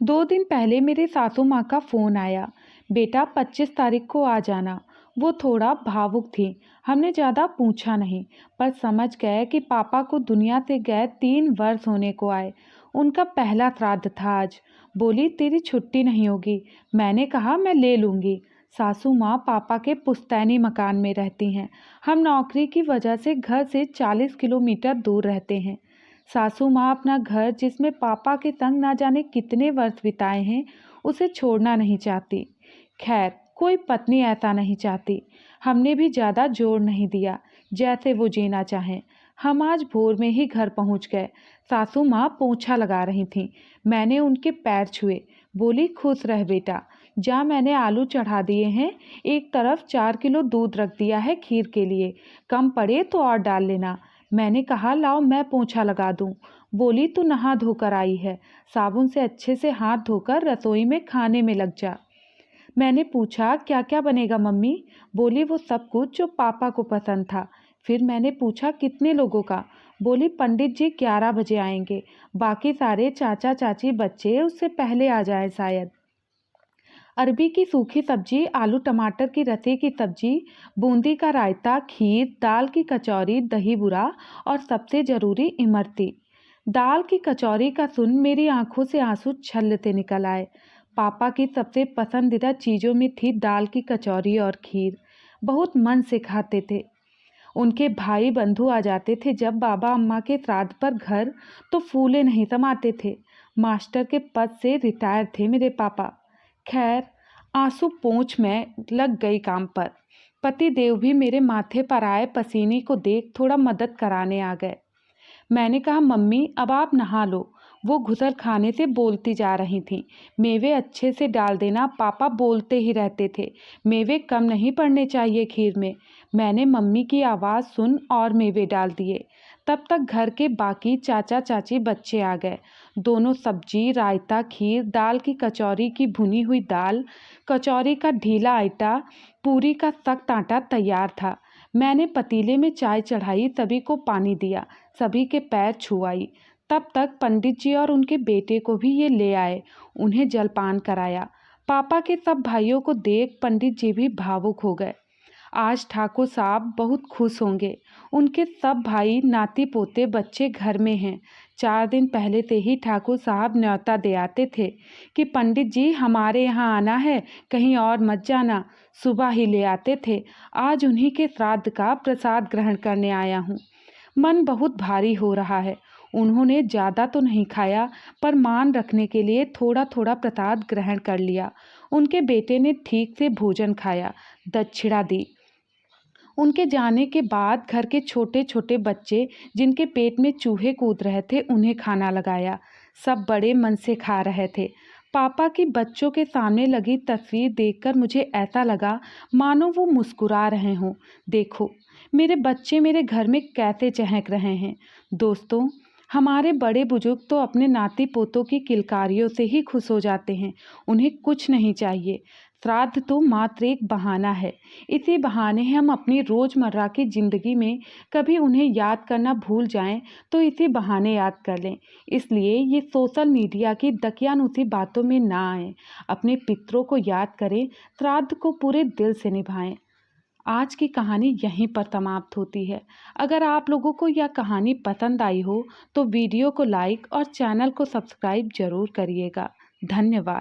2 दिन पहले मेरे सासू माँ का फ़ोन आया, बेटा 25 तारीख को आ जाना। वो थोड़ा भावुक थी। हमने ज़्यादा पूछा नहीं, पर समझ गए कि पापा को दुनिया से गए 3 वर्ष होने को आए। उनका पहला श्राद्ध था आज। बोली तेरी छुट्टी नहीं होगी। मैंने कहा मैं ले लूँगी। सासू माँ पापा के पुश्तैनी मकान में रहती हैं। हम नौकरी की वजह से घर से 40 किलोमीटर दूर रहते हैं। सासू माँ अपना घर, जिसमें पापा के संग ना जाने कितने वर्ष बिताए हैं, उसे छोड़ना नहीं चाहती। खैर, कोई पत्नी ऐसा नहीं चाहती। हमने भी ज़्यादा जोर नहीं दिया, जैसे वो जीना चाहें। हम आज भोर में ही घर पहुंच गए। सासू माँ पोंछा लगा रही थीं। मैंने उनके पैर छुए। बोली खुश रह बेटा, जा मैंने आलू चढ़ा दिए हैं। एक तरफ 4 किलो दूध रख दिया है खीर के लिए, कम पड़े तो और डाल लेना। मैंने कहा लाओ मैं पोंछा लगा दूं। बोली तू नहा धोकर आई है, साबुन से अच्छे से हाथ धोकर रसोई में खाने में लग जा। मैंने पूछा क्या क्या बनेगा मम्मी? बोली वो सब कुछ जो पापा को पसंद था। फिर मैंने पूछा कितने लोगों का? बोली पंडित जी 11 बजे आएंगे, बाकी सारे चाचा चाची बच्चे उससे पहले आ जाए शायद। अरबी की सूखी सब्जी, आलू टमाटर की रसे की सब्जी, बूंदी का रायता, खीर, दाल की कचौरी, दही बुरा और सबसे ज़रूरी इमरती। दाल की कचौरी का सुन मेरी आंखों से आंसू छलते निकल आए। पापा की सबसे पसंदीदा चीज़ों में थी दाल की कचौरी और खीर। बहुत मन से खाते थे। उनके भाई बंधु आ जाते थे जब बाबा अम्मा के श्राद्ध पर घर, तो फूले नहीं समाते थे। मास्टर के पद से रिटायर थे मेरे पापा। खैर, आंसू पोंछ में लग गई काम पर। पति देव भी मेरे माथे पर आए पसीने को देख थोड़ा मदद कराने आ गए। मैंने कहा मम्मी अब आप नहा लो। वो घुसल खाने से बोलती जा रही थीं। मेवे अच्छे से डाल देना, पापा बोलते ही रहते थे। मेवे कम नहीं पड़ने चाहिए खीर में। मैंने मम्मी की आवाज़ सुन और मेवे डाल दिए। तब तक घर के बाकी चाचा चाची बच्चे आ गए। दोनों सब्जी, रायता, खीर, दाल की कचौरी की भुनी हुई दाल, कचौरी का ढीला आटा, पूरी का सख्त आटा तैयार था। मैंने पतीले में चाय चढ़ाई, सभी को पानी दिया, सभी के पैर छुआई। तब तक पंडित जी और उनके बेटे को भी ये ले आए, उन्हें जलपान कराया। पापा के सब भाइयों को देख पंडित जी भी भावुक हो गए। आज ठाकुर साहब बहुत खुश होंगे। उनके सब भाई, नाती पोते, बच्चे घर में हैं। 4 दिन पहले से ही ठाकुर साहब न्योता दे आते थे कि पंडित जी हमारे यहाँ आना है, कहीं और मत जाना। सुबह ही ले आते थे। आज उन्हीं के श्राद्ध का प्रसाद ग्रहण करने आया हूँ। मन बहुत भारी हो रहा है। उन्होंने ज़्यादा तो नहीं खाया, पर मान रखने के लिए थोड़ा थोड़ा प्रसाद ग्रहण कर लिया। उनके बेटे ने ठीक से भोजन खाया, दक्षिणा दी। उनके जाने के बाद घर के छोटे छोटे बच्चे, जिनके पेट में चूहे कूद रहे थे, उन्हें खाना लगाया। सब बड़े मन से खा रहे थे। पापा की बच्चों के सामने लगी तस्वीर देखकर मुझे ऐसा लगा मानो वो मुस्कुरा रहे हों। देखो मेरे बच्चे मेरे घर में कैसे चहक रहे हैं। दोस्तों, हमारे बड़े बुजुर्ग तो अपने नाती पोतों की किलकारियों से ही खुश हो जाते हैं। उन्हें कुछ नहीं चाहिए। श्राद्ध तो मात्र एक बहाना है। इसी बहाने हम अपनी रोज़मर्रा की ज़िंदगी में कभी उन्हें याद करना भूल जाएं, तो इसी बहाने याद कर लें। इसलिए ये सोशल मीडिया की दकियानुसी बातों में ना आएं। अपने पितरों को याद करें, श्राद्ध को पूरे दिल से निभाएं। आज की कहानी यहीं पर समाप्त होती है। अगर आप लोगों को यह कहानी पसंद आई हो तो वीडियो को लाइक और चैनल को सब्सक्राइब ज़रूर करिएगा। धन्यवाद।